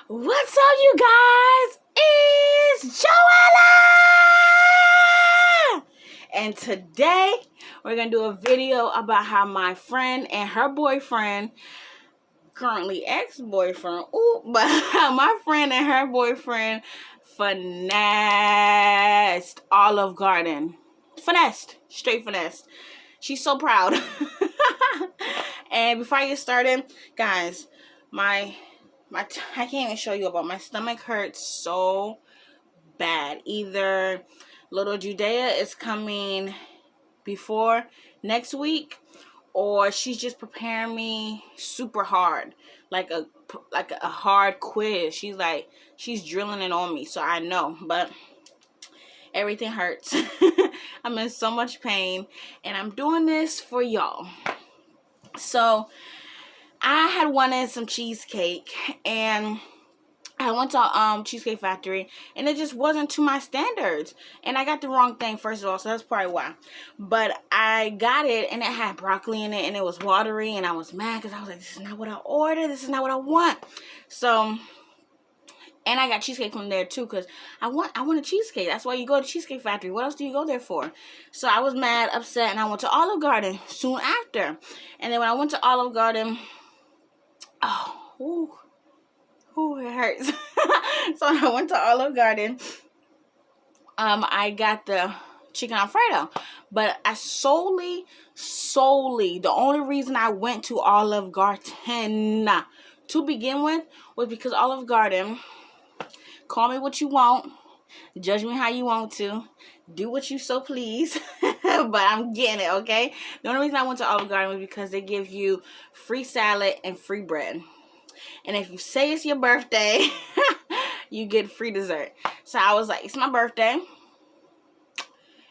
What's up, you guys? It's Joella! And today, we're going to do a video about how my friend and her boyfriend, currently ex-boyfriend, but how my friend and her boyfriend finessed Olive Garden. Straight finessed. She's so proud. And before I get started, guys, I can't even show you, but my stomach hurts so bad. Either little Judea is coming before next week, or she's just preparing me super hard, like a hard quiz. She's drilling it on me, so I know, but everything hurts. I'm in so much pain, and I'm doing this for y'all. So I had wanted some cheesecake, and I went to Cheesecake Factory, and it just wasn't to my standards. And I got the wrong thing, first of all, so that's probably why. But I got it, and it had broccoli in it, and it was watery, and I was mad because I was like, this is not what I ordered. This is not what I want. So, and I got cheesecake from there too, because I want a cheesecake. That's why you go to Cheesecake Factory. What else do you go there for? So I was mad, upset, and I went to Olive Garden soon after. And then when I went to Olive Garden, it hurts. So I went to Olive Garden. I got the chicken Alfredo, but I solely, the only reason I went to Olive Garden to begin with was because Olive Garden, call me what you want, judge me how you want to, do what you so please, but I'm getting it, okay? The only reason I went to Olive Garden was because they give you free salad and free bread. And if you say it's your birthday, you get free dessert. So I was like, it's my birthday.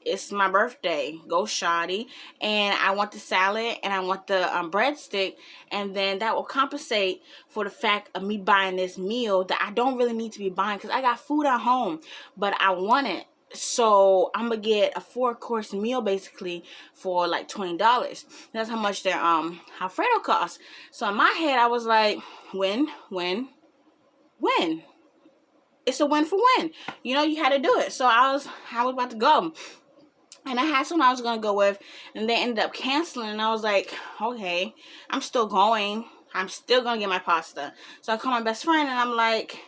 It's my birthday. Go shoddy. And I want the salad and I want the breadstick. And then that will compensate for the fact of me buying this meal that I don't really need to be buying because I got food at home. But I want it. So I'm going to get a 4-course meal basically for like $20. That's how much their Alfredo costs. So in my head, I was like, win. It's a win for win. You know, you had to do it. So I was about to go. And I had someone I was going to go with, and they ended up canceling. And I was like, okay, I'm still going. I'm still going to get my pasta. So I called my best friend, and I'm like,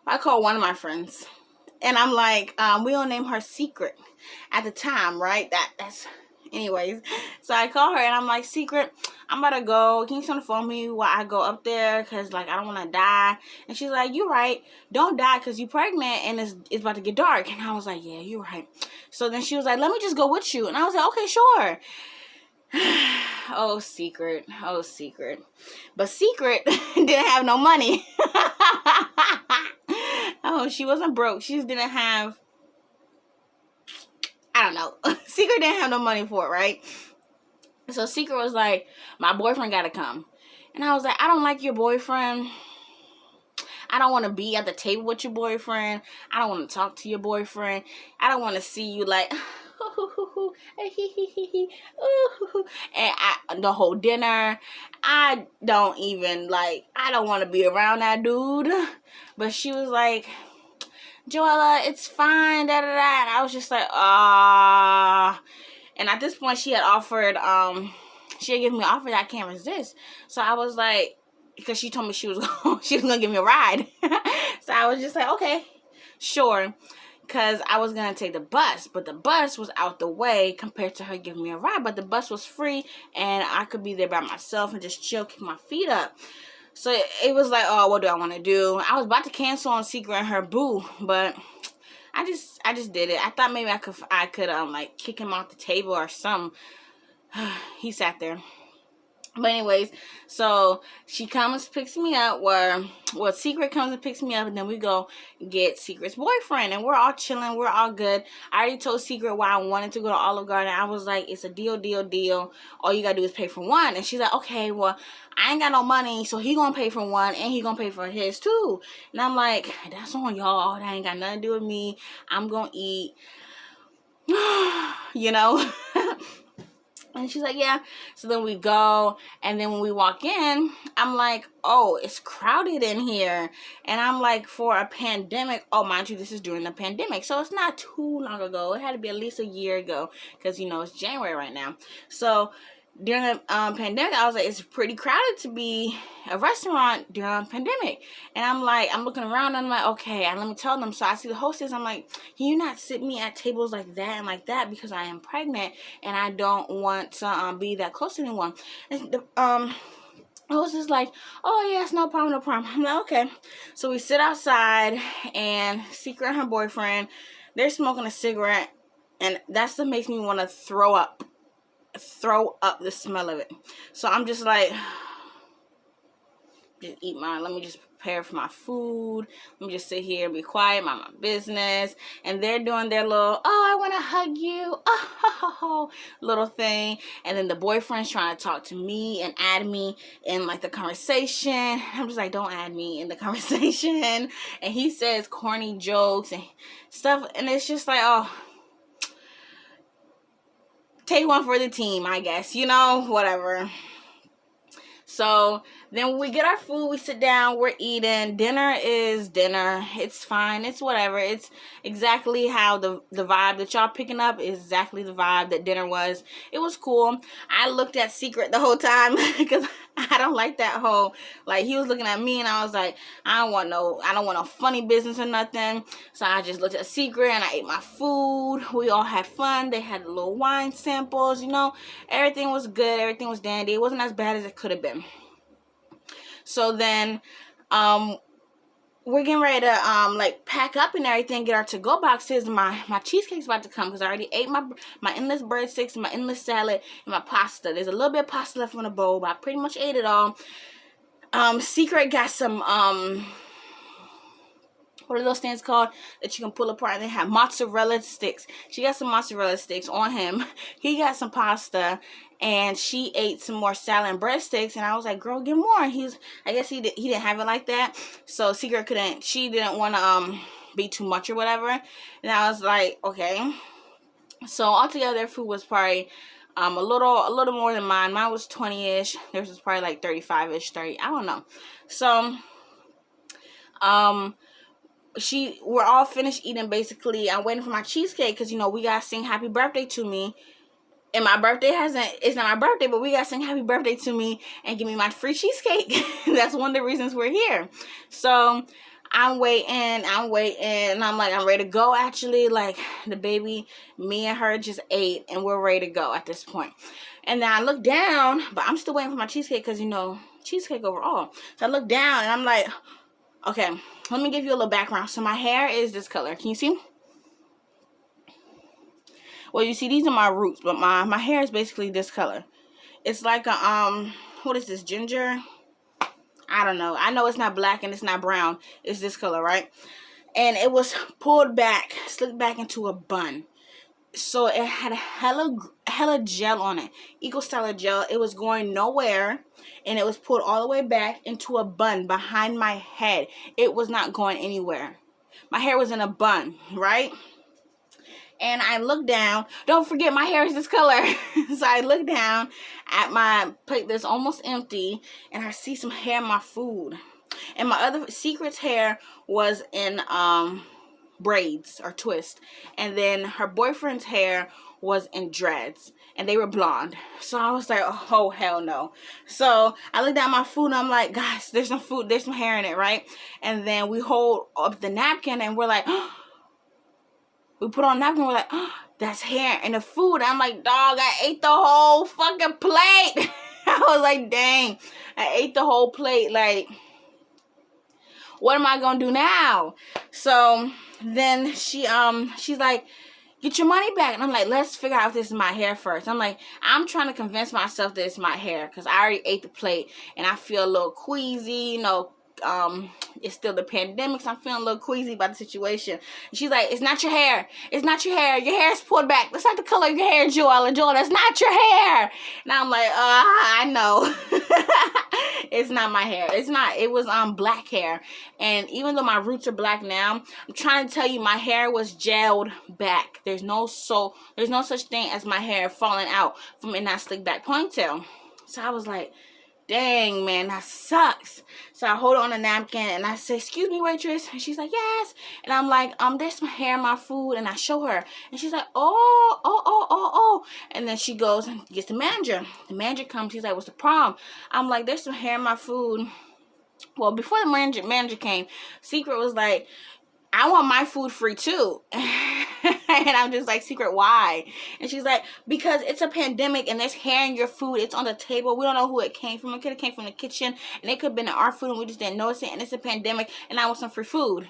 I called one of my friends. And I'm like, we don't name her Secret at the time, right? Anyways. So I call her, and I'm like, Secret, I'm about to go. Can you sit on the phone with me while I go up there? Because, like, I don't want to die. And she's like, you're right. Don't die because you're pregnant, and it's about to get dark. And I was like, yeah, you're right. So then she was like, let me just go with you. And I was like, okay, sure. Oh, Secret. But Secret didn't have no money. Oh, she wasn't broke. She just didn't have, I don't know. Secret didn't have no money for it, right? So Secret was like, my boyfriend got to come. And I was like, I don't like your boyfriend. I don't want to be at the table with your boyfriend. I don't want to talk to your boyfriend. I don't want to see you like, and the whole dinner. I don't want to be around that dude. But she was like, Joella, it's fine, da da da. And I was just like, And at this point, she had given me an offer that I can't resist. So I was like, because she told me she was gonna give me a ride. So I was just like, okay, sure. Because I was going to take the bus, but the bus was out the way compared to her giving me a ride. But the bus was free, and I could be there by myself and just chill, kick my feet up. So it was like, oh, what do I want to do? I was about to cancel on Secret and her boo, but I just did it. I thought maybe I could like kick him off the table or something. He sat there. But anyways, so she comes, picks me up, Secret comes and picks me up, and then we go get Secret's boyfriend, and we're all chilling, we're all good. I already told Secret why I wanted to go to Olive Garden. I was like, it's a deal. All you gotta do is pay for one. And she's like, okay, well, I ain't got no money, so he gonna pay for one, and he gonna pay for his too. And I'm like, that's on y'all. That ain't got nothing to do with me. I'm gonna eat. You know? And she's like, yeah. So then we go, and then when we walk in, I'm like, oh, it's crowded in here. And I'm like, for a pandemic, oh, mind you, this is during the pandemic, so it's not too long ago. It had to be at least a year ago, because, you know, it's January right now. So during the pandemic, I was like, it's pretty crowded to be a restaurant during a pandemic. And I'm like, I'm looking around, and I'm like, okay, and let me tell them. So I see the hostess, I'm like, can you not sit me at tables like that and like that, because I am pregnant and I don't want to be that close to anyone. And the hostess like, oh yes, no problem, no problem. I'm like, okay. So we sit outside, and Secret and her boyfriend, they're smoking a cigarette, and that's what makes me want to throw up the smell of it. So I'm just like, just eat mine. Let me just prepare for my food. Let me just sit here and be quiet, mind my business. And they're doing their little, oh, I want to hug you, oh, little thing. And then the boyfriend's trying to talk to me and add me in like the conversation. I'm just like, don't add me in the conversation. And he says corny jokes and stuff. And it's just like, oh, take one for the team, I guess, you know, whatever. So then when we get our food, we sit down, we're eating. Dinner is dinner. It's fine. It's whatever. It's exactly how the vibe that y'all picking up is exactly the vibe that dinner was. It was cool. I looked at Secret the whole time because I don't like that whole, like, he was looking at me, and I was like, I don't want no funny business or nothing. So I just looked at Secret, and I ate my food. We all had fun. They had little wine samples, you know. Everything was good. Everything was dandy. It wasn't as bad as it could have been. So then, we're getting ready to, like, pack up and everything, get our to-go boxes. My cheesecake's about to come, because I already ate my endless breadsticks, my endless salad, and my pasta. There's a little bit of pasta left in the bowl, but I pretty much ate it all. Secret got some, what are those things called that you can pull apart, and they have mozzarella sticks. She got some mozzarella sticks on him. He got some pasta, and she ate some more salad and breadsticks. And I was like, girl, get more. I guess he didn't have it like that. So Secret she didn't want to be too much or whatever. And I was like, okay. So altogether, their food was probably a little more than mine. Mine was 20-ish. Theirs was probably like 35-ish, 30. I don't know. So we're all finished eating, basically. I'm waiting for my cheesecake, because, you know, we gotta sing happy birthday to me. And my birthday it's not my birthday, but we gotta sing happy birthday to me and give me my free cheesecake. That's one of the reasons we're here. So I'm waiting, and I'm like, I'm ready to go, actually. Like, the baby, me and her just ate, and we're ready to go at this point. And then I look down, but I'm still waiting for my cheesecake, because, you know, cheesecake overall. So I look down, and I'm like, okay, let me give you a little background. So my hair is this color. Can you see? Well, you see, these are my roots, but my hair is basically this color. It's like a, what is this, ginger? I don't know. I know it's not black and it's not brown. It's this color, right? And it was pulled back, slicked back into a bun. So it had hella gel on it. Eco Styler gel. It was going nowhere, and it was pulled all the way back into a bun behind my head. It was not going anywhere. My hair was in a bun, right? And I look down. Don't forget, my hair is this color. So I look down at my plate that's almost empty, and I see some hair in my food. And my other Secret's hair was in braids or twist, and then her boyfriend's hair was in dreads, and they were blonde. So I was like, oh hell no. So I looked at my food, and I'm like, guys, there's some hair in it, right? And then we hold up the napkin, and we're like, we put on a napkin, we're like, oh, that's hair in the food. I'm like, dog, I ate the whole fucking plate. I was like, dang, I ate the whole plate. Like, what am I gonna do now? So then she's like, get your money back. And I'm like, let's figure out if this is my hair first. I'm like, I'm trying to convince myself that it's my hair, because I already ate the plate, and I feel a little queasy, you know, it's still the pandemic, so I'm feeling a little queasy about the situation. And she's like, it's not your hair. It's not your hair. Your hair is pulled back. That's not the color of your hair, Joella. Joella, that's not your hair. And I'm like, I know. It's not my hair. It's not. It was black hair. And even though my roots are black now, I'm trying to tell you, my hair was gelled back. There's no such thing as my hair falling out from in that slick back ponytail. So I was like, dang, man, that sucks. So I hold on a napkin and I say, excuse me, waitress. And she's like, yes. And I'm like, there's some hair in my food. And I show her. And she's like, oh. And then she goes and gets the manager. The manager comes. He's like, what's the problem? I'm like, there's some hair in my food. Well, before the manager came, Secret was like, I want my food free too. And I'm just like, Secret, why? And she's like, because it's a pandemic and there's hair in your food. It's on the table. We don't know who it came from. It could have came from the kitchen and it could have been in our food and we just didn't notice it. And it's a pandemic and I want some free food.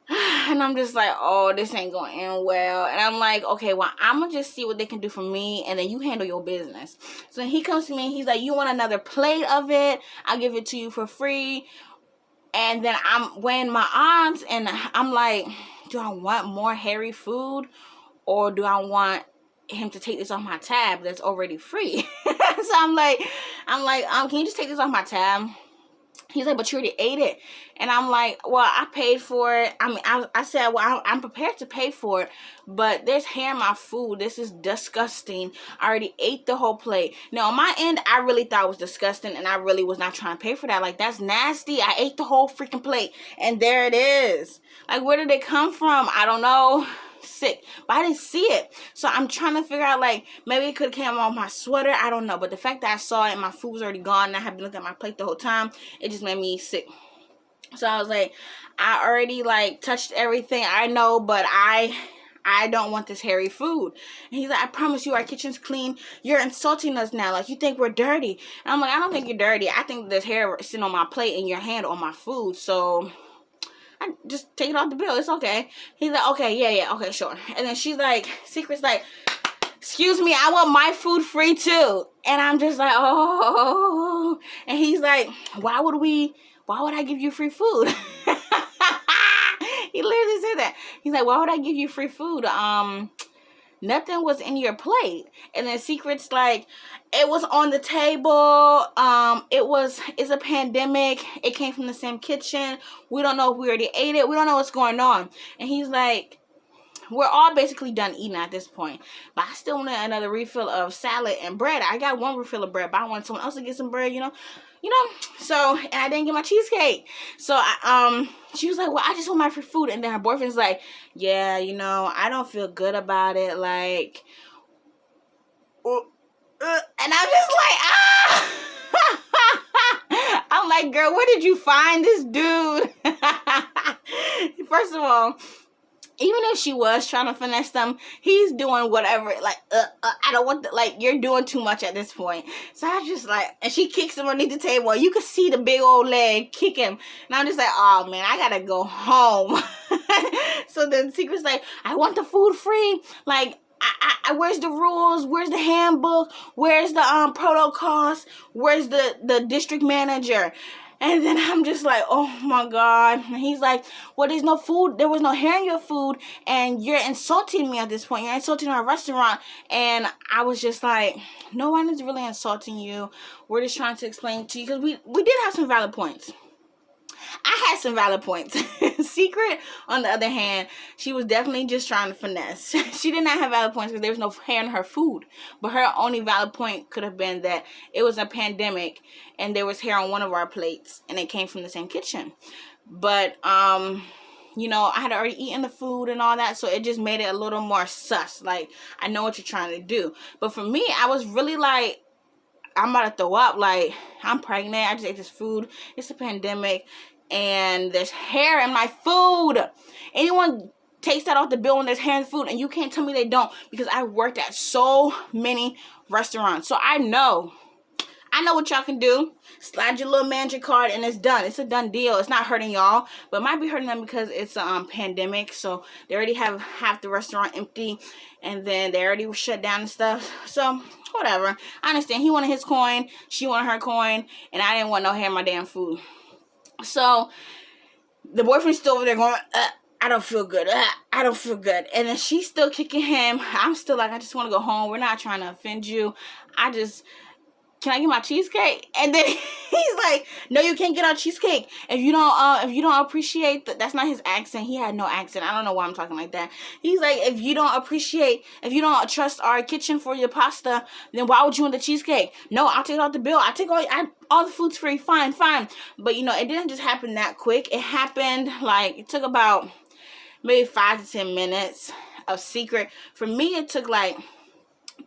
And I'm just like, oh, this ain't going to end well. And I'm like, okay, well, I'm going to just see what they can do for me. And then you handle your business. So he comes to me and he's like, you want another plate of it? I'll give it to you for free. And then I'm weighing my odds and I'm like, do I want more hairy food or do I want him to take this off my tab that's already free? So I'm like, can you just take this off my tab? He's like, but you already ate it. And I'm like, well, I paid for it. I mean, I said, well, I'm prepared to pay for it, but there's hair in my food. This is disgusting. I already ate the whole plate. Now, on my end, I really thought it was disgusting, and I really was not trying to pay for that. Like, that's nasty. I ate the whole freaking plate, and there it is. Like, where did it come from? I don't know. Sick, but I didn't see it. So I'm trying to figure out, like, maybe it could have came off my sweater. I don't know. But the fact that I saw it and my food was already gone and I had been looking at my plate the whole time, it just made me sick. So I was like, I already, like, touched everything. I know, but I don't want this hairy food. And he's like, I promise you our kitchen's clean. You're insulting us now. Like, you think we're dirty. And I'm like, I don't think you're dirty. I think there's hair sitting on my plate and your hand on my food. So I just take it off the bill. It's okay. He's like, okay, yeah, okay, sure. And then she's like, Secret's like, excuse me, I want my food free too. And I'm just like, oh. And he's like, why would I give you free food? He literally said that. He's like, why would I give you free food? Nothing was in your plate. And then Secret's like, it was on the table. It's a pandemic. It came from the same kitchen. We don't know if we already ate it. We don't know what's going on. And he's like, we're all basically done eating at this point. But I still want another refill of salad and bread. I got one refill of bread, but I want someone else to get some bread, you know. So, and I didn't get my cheesecake. So she was like, well, I just want my free food. And then her boyfriend's like, yeah, I don't feel good about it. Like, and I'm just like, I'm like, girl, where did you find this dude? First of all, even if she was trying to finesse them, he's doing whatever. Like, I don't want like, you're doing too much at this point. So I just like, and she kicks him underneath the table. You could see the big old leg kick him. And I'm just like, oh man, I gotta go home. So then Secret's like, I want the food free. Like, I where's the rules? Where's the handbook? Where's the protocols? Where's the district manager? And then I'm just like, oh my God. And he's like, well, there's no food. There was no hair in your food. And you're insulting me at this point. You're insulting our restaurant. And I was just like, no one is really insulting you. We're just trying to explain to you. Because we did have some valid points. I had some valid points. Secret, on the other hand, she was definitely just trying to finesse. She did not have valid points because there was no hair in her food. But her only valid point could have been that it was a pandemic and there was hair on one of our plates and it came from the same kitchen. But, I had already eaten the food and all that, so it just made it a little more sus. Like, I know what you're trying to do. But for me, I was really like, I'm about to throw up. Like, I'm pregnant. I just ate this food. It's a pandemic. And there's hair in my food. Anyone takes that off the bill when there's hair in the food, and you can't tell me they don't, because I worked at so many restaurants. So I know what y'all can do. Slide your little manager card and it's done. It's a done deal. It's not hurting y'all, but it might be hurting them because it's a pandemic. So they already have half the restaurant empty, and then they already were shut down and stuff. So whatever. I understand. He wanted his coin. She wanted her coin, and I didn't want no hair in my damn food. So the boyfriend's still over there going, I don't feel good. I don't feel good. And then she's still kicking him. I'm still like, I just want to go home. We're not trying to offend you. Can I get my cheesecake? And then he's like, no, you can't get our cheesecake. If you don't appreciate that's not his accent. He had no accent. I don't know why I'm talking like that. He's like, if you don't trust our kitchen for your pasta, then why would you want the cheesecake? No, I'll take it off the bill. All the food's free. Fine. But it didn't just happen that quick. It happened it took about maybe 5 to 10 minutes of secret. For me, it took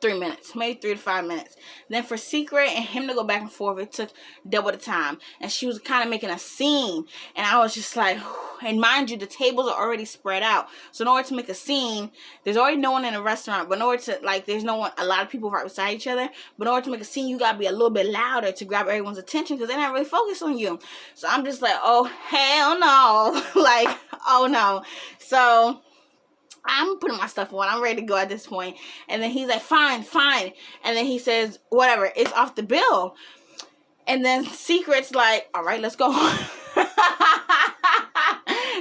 3 minutes, maybe 3 to 5 minutes. Then for Secret and him to go back and forth, it took double the time. And she was kind of making a scene, and I was just like, and mind you, the tables are already spread out. So in order to make a scene, there's already no one in the restaurant, but in order to there's no one, a lot of people right beside each other. But in order to make a scene, you gotta be a little bit louder to grab everyone's attention because they're not really focused on you. So I'm just like, oh hell no, oh no. So I'm putting my stuff on. I'm ready to go at this point. And then he's like, fine. And then he says, whatever, it's off the bill. And then Secret's like, all right, let's go.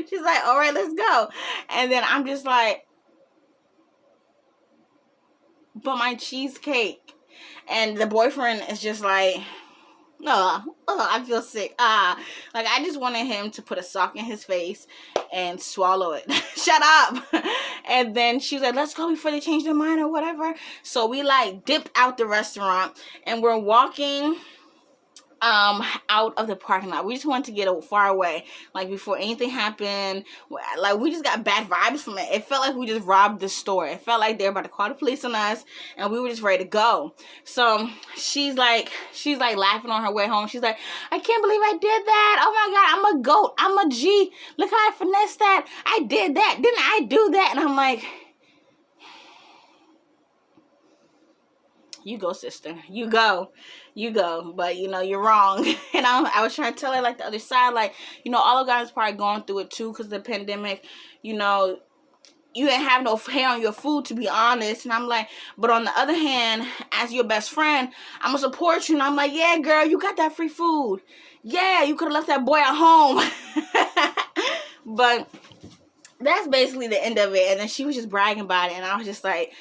She's like, all right, let's go. And then I'm just like, but my cheesecake. And the boyfriend is just like, I feel sick. I just wanted him to put a sock in his face and swallow it. Shut up. And then she's like, let's go before they change their mind or whatever. So we dipped out the restaurant and we're walking out of the parking lot. We just wanted to get far away, before anything happened. We just got bad vibes from it. It felt like we just robbed the store. It felt like they were about to call the police on us, and we were just ready to go. So she's laughing on her way home. She's like, I can't believe I did that. Oh my God, I'm a goat. I'm a G. Look how I finessed that. I did that. Didn't I do that? And I'm like, you go, sister. You go. But, you're wrong. And I was trying to tell her, the other side, all the guys probably going through it, too, because of the pandemic. You didn't have no hair on your food, to be honest. And I'm like, but on the other hand, as your best friend, I'm going to support you. And I'm like, yeah, girl, you got that free food. Yeah, you could have left that boy at home. But that's basically the end of it. And then she was just bragging about it. And I was just like,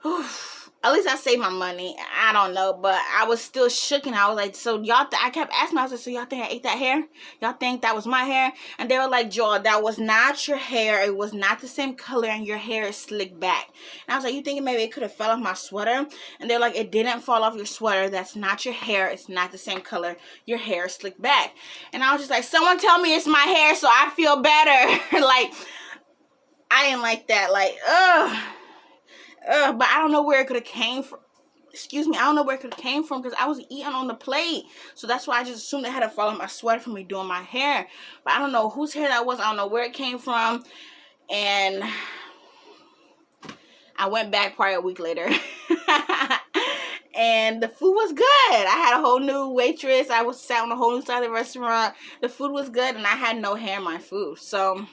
oof. At least I saved my money. I don't know, but I was still shook, and I was like, so y'all, I kept asking myself, so y'all think I ate that hair? Y'all think that was my hair? And they were like, Joel, that was not your hair. It was not the same color, and your hair is slicked back. And I was like, you thinking maybe it could have fell off my sweater? And they're like, it didn't fall off your sweater. That's not your hair. It's not the same color. Your hair is slicked back. And I was just like, someone tell me it's my hair so I feel better. I didn't like that. But I don't know where it could have came from. Excuse me, I don't know where it could have came from because I was eating on the plate. So that's why I just assumed it had to fall on my sweater from me doing my hair. But I don't know whose hair that was. I don't know where it came from. And I went back probably a week later. And the food was good. I had a whole new waitress. I was sat on a whole new side of the restaurant. The food was good, and I had no hair in my food. So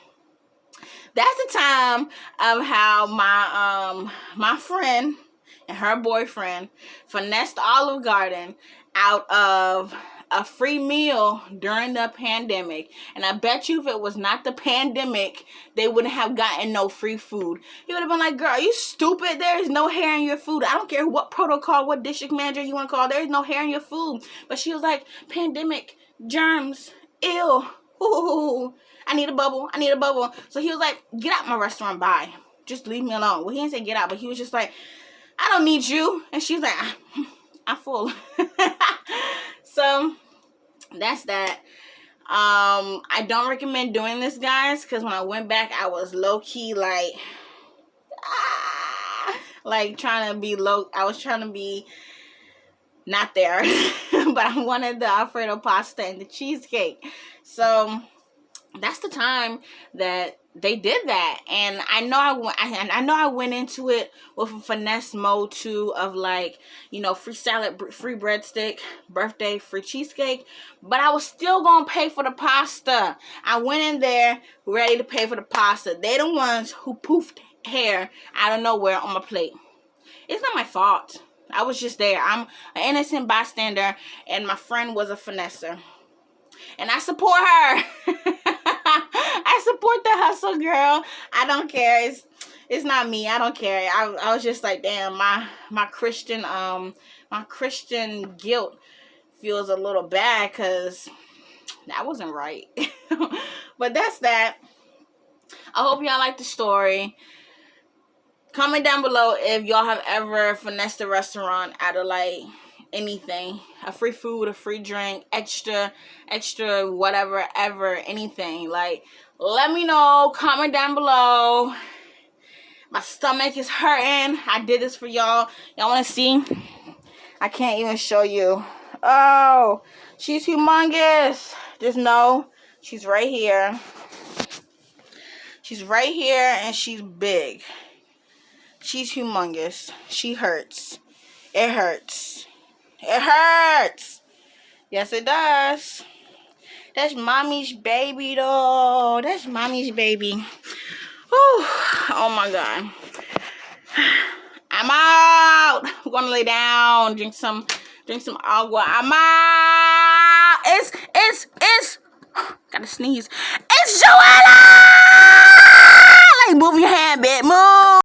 that's the time of how my friend and her boyfriend finessed Olive Garden out of a free meal during the pandemic. And I bet you if it was not the pandemic, they wouldn't have gotten no free food. He would have been like, girl, are you stupid? There is no hair in your food. I don't care what protocol, what district manager you want to call. There is no hair in your food. But she was like, pandemic, germs, ew, ooh. I need a bubble. So he was like, get out my restaurant, bye. Just leave me alone. Well, he didn't say get out, but he was just like, I don't need you. And she was like, I'm full. So that's that. I don't recommend doing this, guys, because when I went back, I was low-key trying to be I was trying to be not there. But I wanted the Alfredo pasta and the cheesecake. So that's the time that they did that. And I know I went into it with a finesse mode too of free salad, free breadstick, birthday, free cheesecake, but I was still gonna pay for the pasta. I went in there ready to pay for the pasta. They the ones who poofed hair out of nowhere on my plate. It's not my fault. I was just there. I'm an innocent bystander, and my friend was a finesser. And I support her. I support the hustle, girl. I don't care. It's not me. I don't care. I was just like, damn, my Christian guilt feels a little bad because that wasn't right. But that's that. I hope y'all like the story. Comment down below if y'all have ever finessed a restaurant out of like anything, a free food, a free drink, extra whatever, ever, anything. Like, let me know. Comment down below. My stomach is hurting. I did this for y'all. Y'all want to see? I can't even show you. Oh, she's humongous. Just know she's right here. She's right here and she's big. She's humongous. She hurts. It hurts. It hurts. Yes, it does. That's mommy's baby, though. That's mommy's baby. Whew. Oh, my God. I'm out. I'm going to lay down. Drink some agua. I'm out. It's. Gotta sneeze. It's Joella! Like, move your hand, bitch. Move.